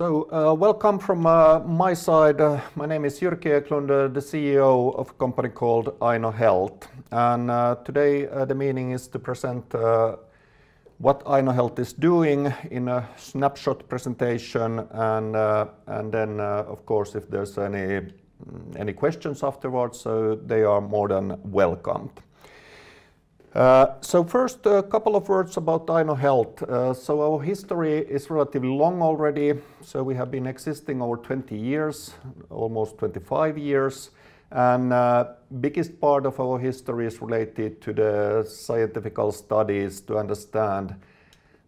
Welcome from my side. My name is Jyrki Eklund, the CEO of a company called Aino Health. And today the meaning is to present what Aino Health is doing in a snapshot presentation, and then of course if there's any questions afterwards, so they are more than welcomed. So first, a couple of words about Aino Health. So our history is relatively long already. So we have been existing over 20 years, almost 25 years. And biggest part of our history is related to the scientific studies to understand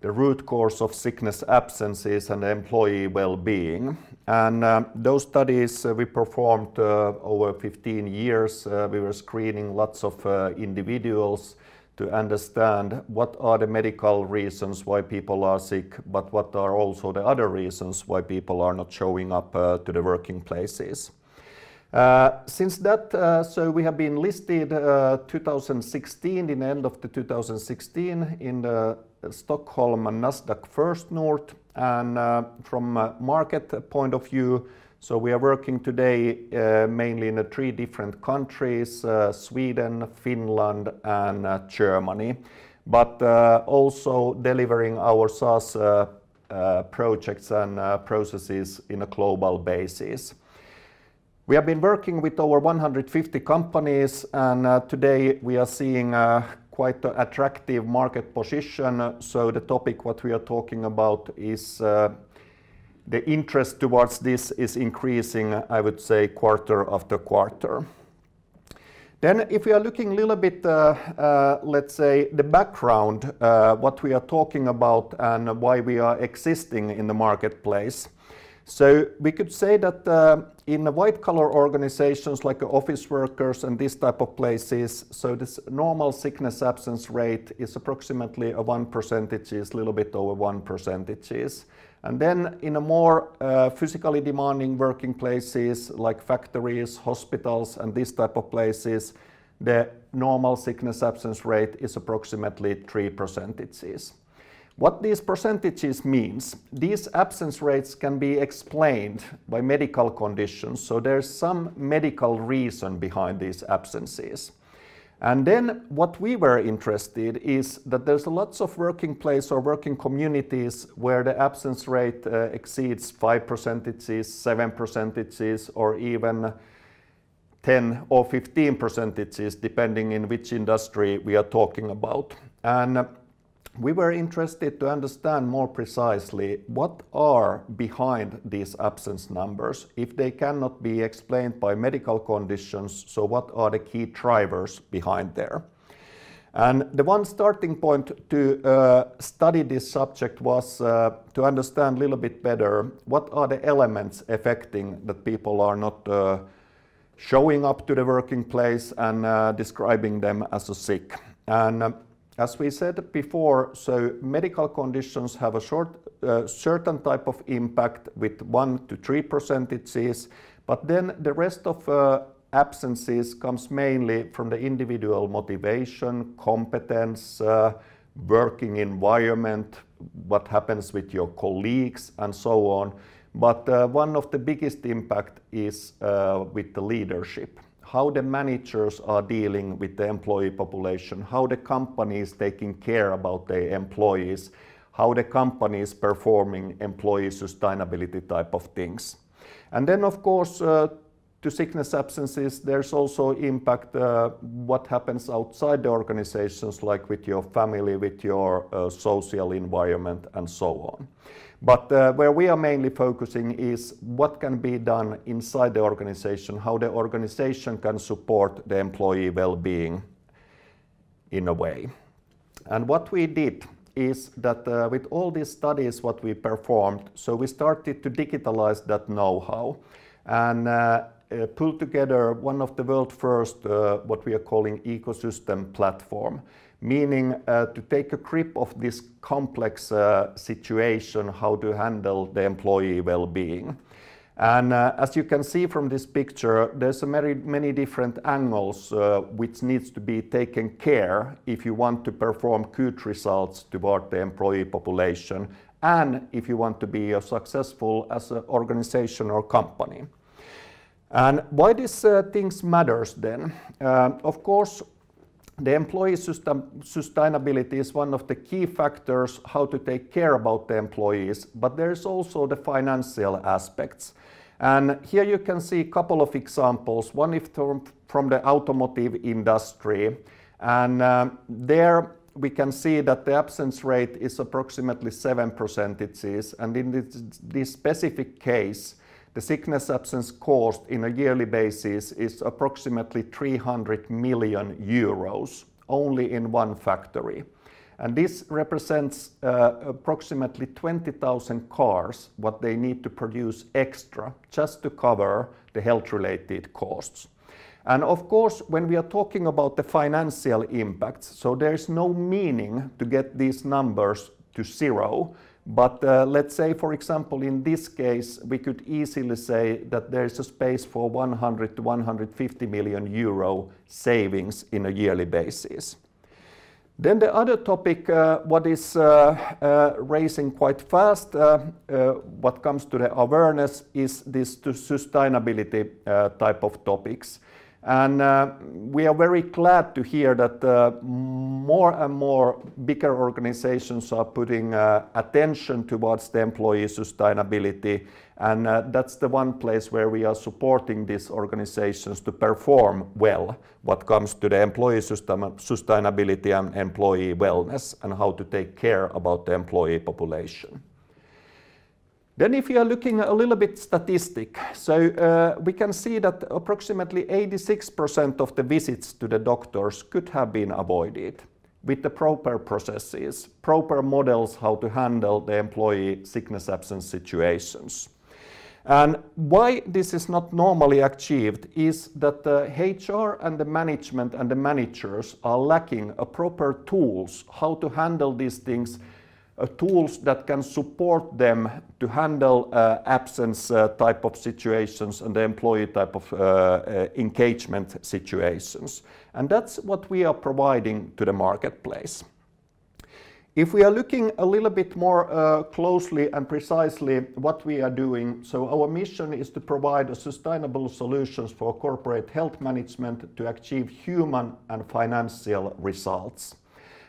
the root cause of sickness absences and employee well-being. And those studies we performed over 15 years. We were screening lots of individuals to understand what are the medical reasons why people are sick, but what are also the other reasons why people are not showing up to the working places. Since that, so we have been listed 2016, in the end of the 2016, in the Stockholm Nasdaq First North, and from a market point of view, so we are working today mainly in 3 different countries, Sweden, Finland and Germany, but also delivering our SaaS projects and processes in a global basis. We have been working with over 150 companies, and today we are seeing quite an attractive market position. So the topic what we are talking about is the interest towards this is increasing, I would say, quarter after quarter. Then if we are looking a little bit, let's say, the background, what we are talking about and why we are existing in the marketplace. So we could say that in the white-collar organizations like office workers and this type of places, so this normal sickness absence rate is approximately a 1%, is a little bit over 1%. And then in a more physically demanding working places like factories, hospitals and this type of places, the normal sickness absence rate is approximately 3%. What these percentages means, these absence rates can be explained by medical conditions, so there's some medical reason behind these absences. And then what we were interested is that there's lots of working place or working communities where the absence rate exceeds 5%, 7%, or even 10 or 15%, depending in which industry we are talking about. And we were interested to understand more precisely what are behind these absence numbers. If they cannot be explained by medical conditions, so what are the key drivers behind there? And the one starting point to study this subject was to understand a little bit better what are the elements affecting that people are not showing up to the working place and describing them as a sick. And as we said before, so medical conditions have a certain type of impact with 1 to 3%, but then the rest of absences comes mainly from the individual motivation, competence, working environment, what happens with your colleagues and so on. But one of the biggest impact is with the leadership. How the managers are dealing with the employee population, how the company is taking care about their employees, how the company is performing employee sustainability type of things. And then of course to sickness absences there's also impact what happens outside the organizations, like with your family, with your social environment and so on. But where we are mainly focusing is what can be done inside the organization, how the organization can support the employee well-being in a way. And what we did is that with all these studies what we performed, so we started to digitalize that know-how and pull together one of the world's first what we are calling ecosystem platform. Meaning to take a grip of this complex situation, how to handle the employee well-being. And as you can see from this picture, there's many different angles which needs to be taken care if you want to perform good results toward the employee population and if you want to be successful as an organization or company. And why these things matters then? Of course, the employee sustainability is one of the key factors how to take care about the employees, but there is also the financial aspects. And here you can see a couple of examples. One is from the automotive industry, and there we can see that the absence rate is approximately 7%, and in this specific case, the sickness absence cost in a yearly basis is approximately 300 million euros only in one factory. And this represents approximately 20,000 cars what they need to produce extra just to cover the health-related costs. And of course, when we are talking about the financial impacts, so there is no meaning to get these numbers to zero. But let's say, for example, in this case, we could easily say that there is a space for 100 to 150 million euro savings in a yearly basis. Then the other topic, what is raising quite fast, what comes to the awareness, is this sustainability type of topics. And we are very glad to hear that more and more bigger organizations are putting attention towards the employee sustainability. And that's the one place where we are supporting these organizations to perform well what comes to the employee sustainability and employee wellness and how to take care about the employee population. Then if you are looking a little bit statistic, so we can see that approximately 86% of the visits to the doctors could have been avoided with the proper processes, proper models how to handle the employee sickness absence situations. And why this is not normally achieved is that the HR and the management and the managers are lacking a proper tools how to handle these things, tools that can support them to handle absence type of situations and the employee type of engagement situations. And that's what we are providing to the marketplace. If we are looking a little bit more closely and precisely what we are doing, so our mission is to provide sustainable solutions for corporate health management to achieve human and financial results.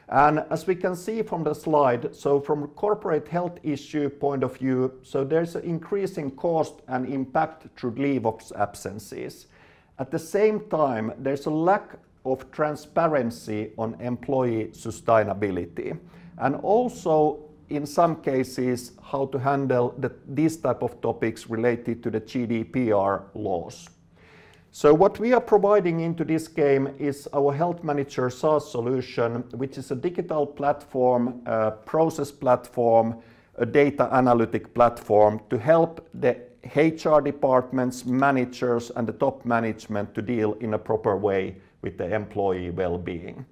And as we can see from the slide, so from a corporate health issue point of view, so there's an increasing cost and impact through leave of absences. At the same time, there's a lack of transparency on employee sustainability, and also in some cases how to handle these type of topics related to the GDPR laws. So what we are providing into this game is our Health Manager SaaS solution, which is a digital platform, a process platform, a data analytic platform to help the HR departments, managers and the top management to deal in a proper way with the employee well-being.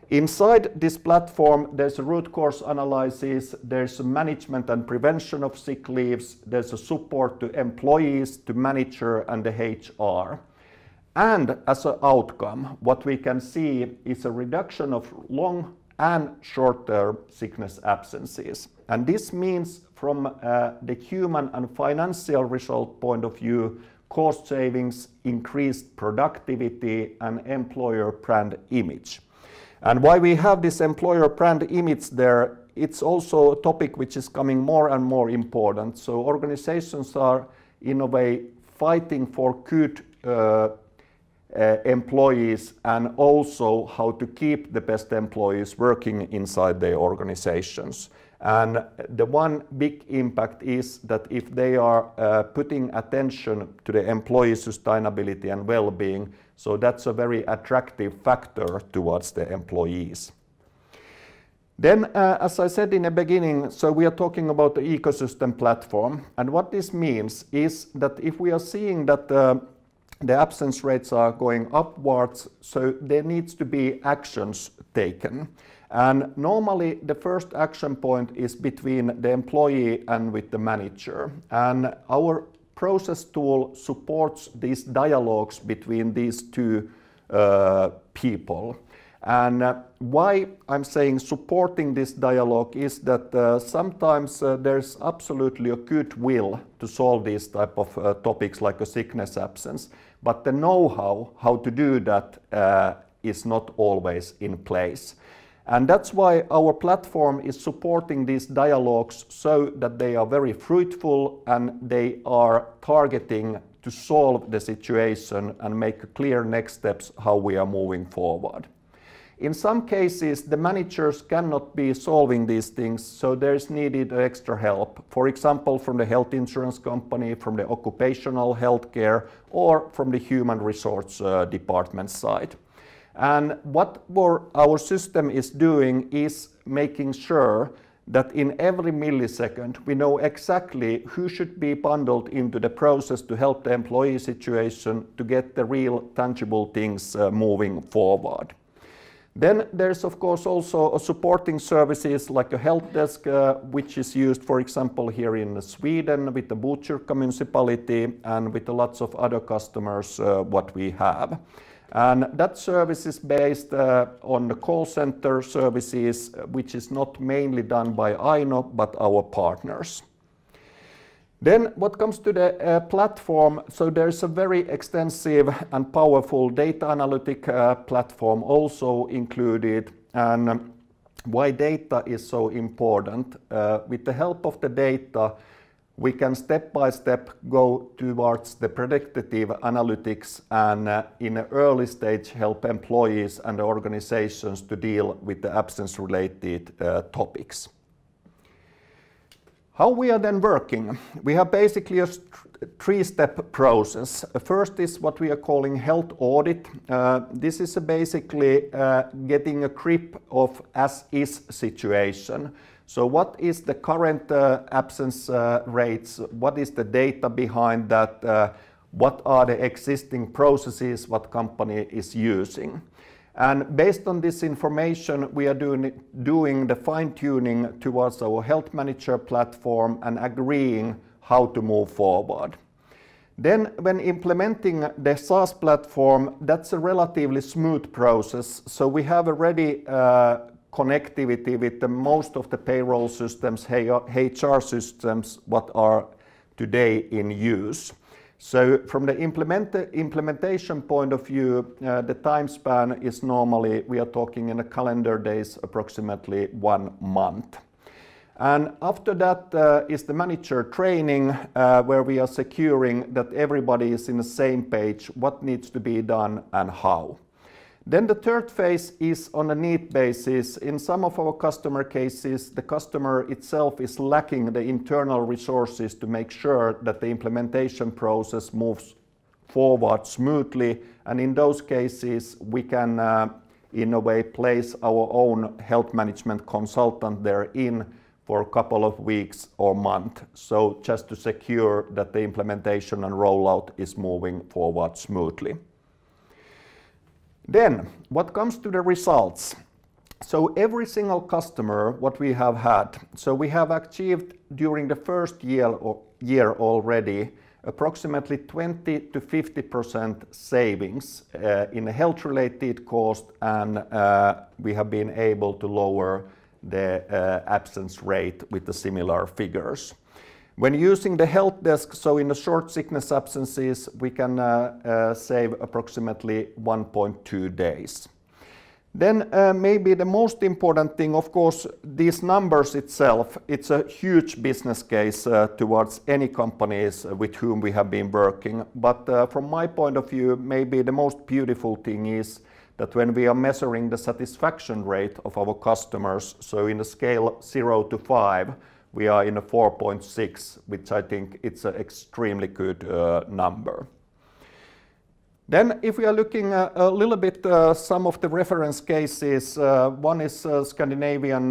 Inside this platform, there's a root cause analysis, there's a management and prevention of sick leaves, there's a support to employees, to manager and the HR. And as an outcome, what we can see is a reduction of long and short-term sickness absences. And this means from the human and financial result point of view, cost savings, increased productivity and employer brand image. And why we have this employer brand image there, it's also a topic which is coming more and more important. So organizations are in a way fighting for good employees and also how to keep the best employees working inside their organizations. And the one big impact is that if they are putting attention to the employee sustainability and well-being, so that's a very attractive factor towards the employees. Then, as I said in the beginning, so we are talking about the ecosystem platform. And what this means is that if we are seeing that the absence rates are going upwards, so there needs to be actions taken. And normally the first action point is between the employee and with the manager. And our process tool supports these dialogues between these two people. And why I'm saying supporting this dialogue is that sometimes there's absolutely a goodwill to solve these type of topics like a sickness absence, but the know-how how to do that is not always in place. And that's why our platform is supporting these dialogues so that they are very fruitful and they are targeting to solve the situation and make clear next steps how we are moving forward. In some cases, the managers cannot be solving these things, so there is needed extra help. For example, from the health insurance company, from the occupational health care, or from the human resource department side. And what our system is doing is making sure that in every millisecond we know exactly who should be bundled into the process to help the employee situation to get the real tangible things moving forward. Then there's of course also supporting services like a help desk, which is used, for example, here in Sweden with the Botkyrka municipality and with lots of other customers what we have. And that service is based on the call center services, which is not mainly done by Aino, but our partners. Then what comes to the platform, so there's a very extensive and powerful data analytic platform also included. And why data is so important? With the help of the data, we can step by step go towards the predictive analytics and in an early stage help employees and organizations to deal with the absence related topics. How we are then working? We have basically a three-step process. First is what we are calling health audit. This is basically getting a grip of as-is situation. So what is the current absence rates? What is the data behind that? What are the existing processes what company is using? And based on this information, we are doing the fine-tuning towards our health manager platform and agreeing how to move forward. Then when implementing the SaaS platform, that's a relatively smooth process. So we have already connectivity with the most of the payroll systems, HR systems, what are today in use. So from the implementation point of view, the time span is normally, we are talking in a calendar days, approximately 1 month. And after that is the manager training, where we are securing that everybody is in the same page, what needs to be done and how. Then the third phase is on a need basis. In some of our customer cases, the customer itself is lacking the internal resources to make sure that the implementation process moves forward smoothly. And in those cases, we can, in a way, place our own health management consultant there in for a couple of weeks or month. So just to secure that the implementation and rollout is moving forward smoothly. Then, what comes to the results? So every single customer, what we have had, so we have achieved during the first year already approximately 20 to 50% savings in health-related cost, and we have been able to lower the absence rate with the similar figures. When using the help desk, so in the short sickness absences, we can save approximately 1.2 days. Then maybe the most important thing, of course, these numbers itself, it's a huge business case towards any companies with whom we have been working. But from my point of view, maybe the most beautiful thing is that when we are measuring the satisfaction rate of our customers, so in a scale 0 to 5, we are in a 4.6, which I think it's an extremely good number. Then if we are looking a little bit some of the reference cases, one is a Scandinavian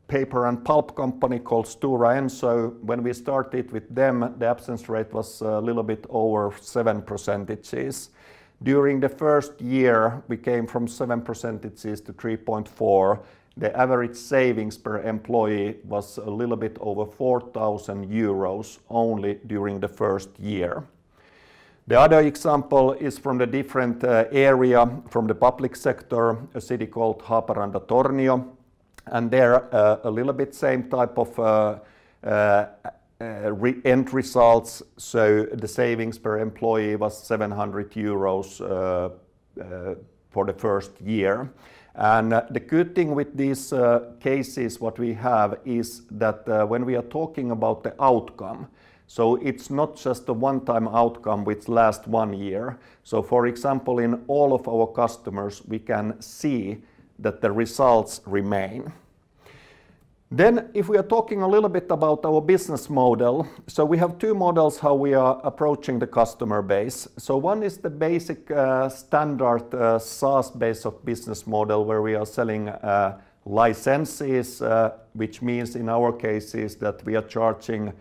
paper and pulp company called Stora Enso. When we started with them, the absence rate was a little bit over 7%. During the first year, we came from 7% to 3.4%. The average savings per employee was a little bit over 4,000 euros only during the first year. The other example is from the different area from the public sector, a city called Haaparanta-Tornio, and there a little bit same type of end results. So the savings per employee was 700 euros for the first year. And the good thing with these cases, what we have is that when we are talking about the outcome, so it's not just a one-time outcome which lasts 1 year. So for example, in all of our customers, we can see that the results remain. Then if we are talking a little bit about our business model, so we have two models how we are approaching the customer base. So one is the basic standard SaaS base of business model where we are selling licenses, which means in our cases that we are charging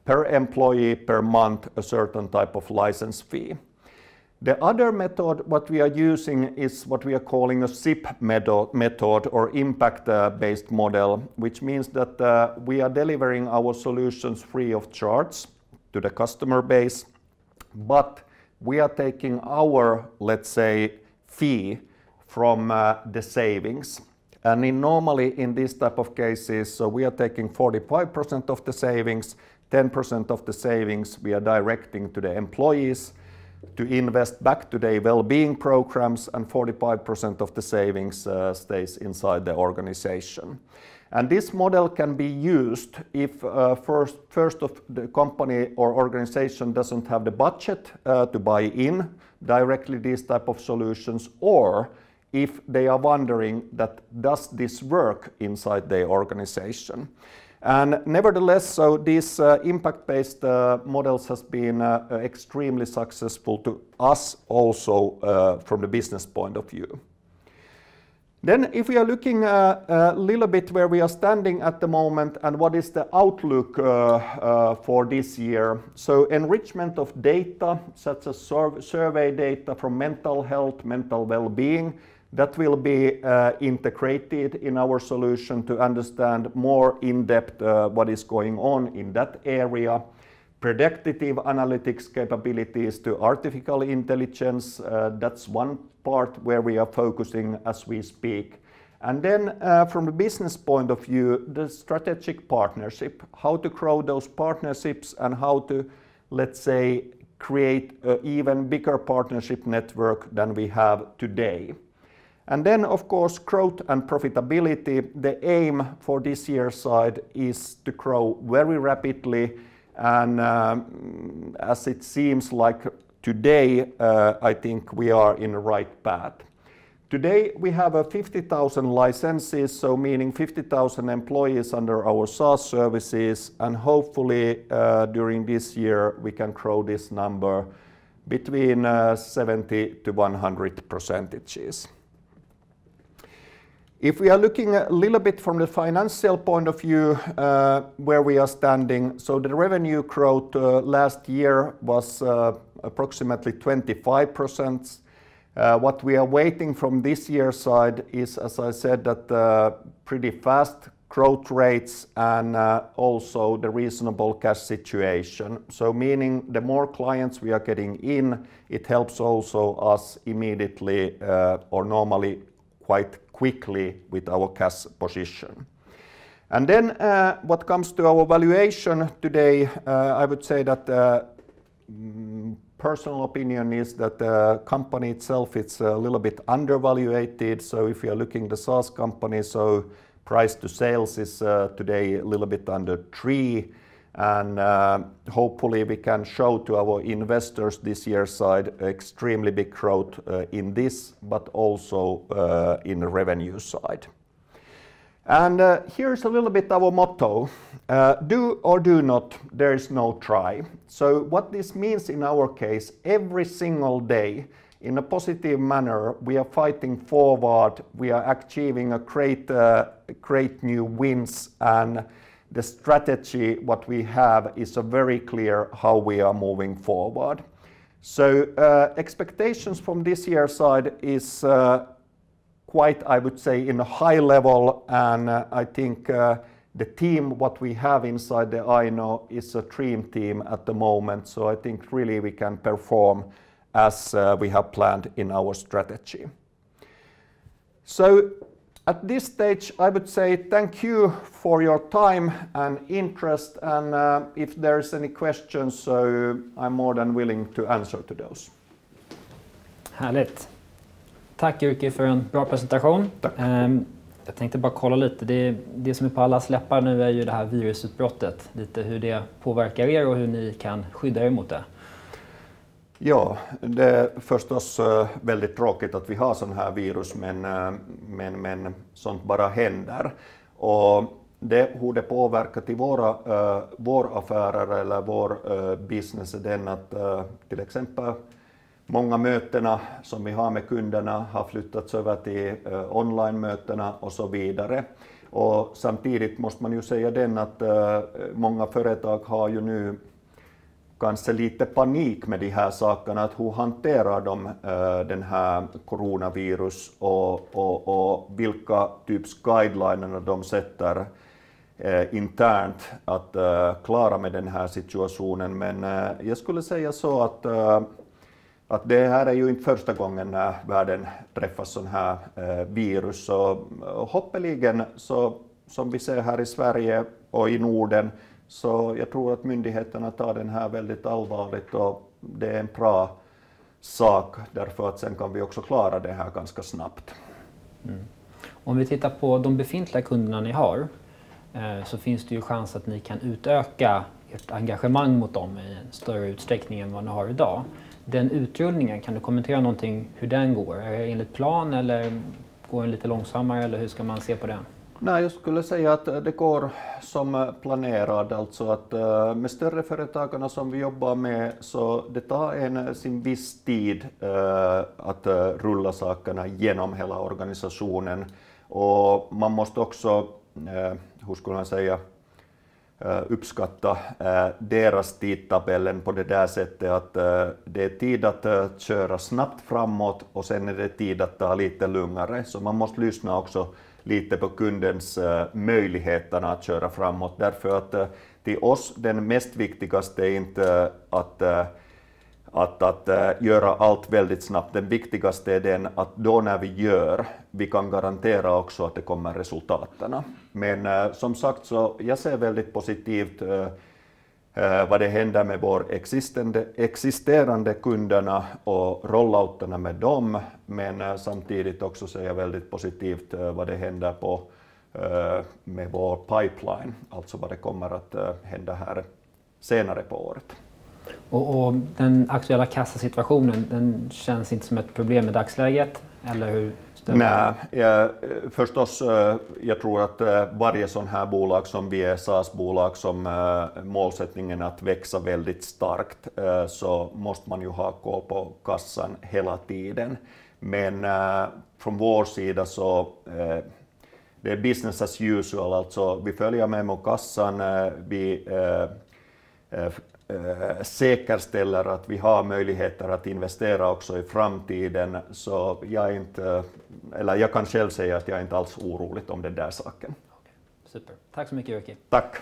per employee per month a certain type of license fee. The other method what we are using is what we are calling a SIP method or impact-based model, which means that we are delivering our solutions free of charge to the customer base, but we are taking our, let's say, fee from the savings. And normally in this type of cases, so we are taking 45% of the savings, 10% of the savings we are directing to the employees to invest back to their well-being programs, and 45% of the savings stays inside the organization. And this model can be used if first of the company or organization doesn't have the budget to buy in directly these type of solutions, or if they are wondering that does this work inside their organization. And nevertheless, so these impact-based models has been extremely successful to us also from the business point of view. Then if we are looking a little bit where we are standing at the moment and what is the outlook for this year. So enrichment of data, such as survey data from mental health, mental well-being, that will be integrated in our solution to understand more in-depth what is going on in that area. Predictive analytics capabilities to artificial intelligence, that's one part where we are focusing as we speak. And then from the business point of view, the strategic partnership, how to grow those partnerships and how to, let's say, create an even bigger partnership network than we have today. And then, of course, growth and profitability. The aim for this year's side is to grow very rapidly. And as it seems like today, I think we are in the right path. Today, we have 50,000 licenses, so meaning 50,000 employees under our SaaS services. And hopefully, during this year, we can grow this number between 70 to 100%. If we are looking a little bit from the financial point of view, where we are standing, so the revenue growth last year was approximately 25%. What we are waiting from this year's side is, as I said, that pretty fast growth rates and also the reasonable cash situation. So meaning the more clients we are getting in, it helps also us immediately or normally quite quickly with our cash position. And then what comes to our valuation today, I would say that personal opinion is that the company itself it's a little bit undervaluated. So if you are looking at the SaaS company, so price to sales is today a little bit under 3. And hopefully we can show to our investors this year's side extremely big growth in this, but also in the revenue side. And here's a little bit our motto, do or do not, there is no try. So what this means in our case, every single day, in a positive manner, we are fighting forward, we are achieving a great new wins, and the strategy what we have is very clear how we are moving forward. So expectations from this year's side is quite, I would say, in a high level, and I think the team what we have inside the Aino is a dream team at the moment, so I think really we can perform as we have planned in our strategy. So at this stage I would say thank you for your time and interest, and if there's any questions, so I'm more than willing to answer to those. Härligt. Tack Jyrki för en bra presentation. Tack. Jag tänkte bara kolla lite, det som är på alla läppar nu är ju det här virusutbrottet. Lite hur det påverkar er och hur ni kan skydda er mot det. Ja, det är förstås väldigt tråkigt att vi har sån här virus, men sånt bara händer. Och hur det påverkar till våra affärer eller vår business är den att till exempel många mötena som vi har med kunderna har flyttats över till online-mötena och så vidare. Och samtidigt måste man ju säga den att många företag har ju nu kanske lite panik med de här sakerna, att hur hanterar de den här coronavirus och vilka typs guideliner de sätter internt att klara med den här situationen. Men jag skulle säga så att det här är ju inte första gången när världen träffas sån här virus, så hoppeligen så som vi ser här i Sverige och i Norden, så jag tror att myndigheterna tar den här väldigt allvarligt, och det är en bra sak därför att sen kan vi också klara det här ganska snabbt. Om vi tittar på de befintliga kunderna ni har, så finns det ju chans att ni kan utöka ert engagemang mot dem i en större utsträckning än vad ni har idag. Den utrullningen, kan du kommentera någonting hur den går? Är det enligt plan eller går den lite långsammare, eller hur ska man se på det? Nej, jag skulle säga att det går som planerat, alltså att med större företagarna som vi jobbar med, så det tar sin viss tid att rulla sakerna genom hela organisationen, och man måste också, hur skulle man säga, uppskatta deras tidtabellen på det där sättet att det är tid att köra snabbt framåt och sen är det tid att ta lite lugnare, så man måste lyssna också lite på kundens möjligheterna att köra framåt, därför att till oss den mest viktigaste är inte att göra allt väldigt snabbt. Den viktigaste är den att då när vi kan garantera också att det kommer resultaten. Men som sagt, så jag ser väldigt positivt vad det händer med vår existerande kunderna och rollouterna med dem, men samtidigt också ser jag väldigt positivt vad det händer med vår pipeline, alltså vad det kommer att hända här senare på året. Och den aktuella kassasituationen, den känns inte som ett problem i dagsläget, eller hur? Nej, förstås, jag tror att varje sån här bolag som vi är, SaaS-bolag, som målsättningen att växa väldigt starkt, så måste man ju ha koll på kassan hela tiden. Men från vår sida så det är business as usual, alltså vi följer med kassan, vi säkerställer att vi har möjligheter att investera också i framtiden, så jag kan själv säga att jag är inte alls orolig om den där saken. Super. Tack så mycket Jyrki. Tack.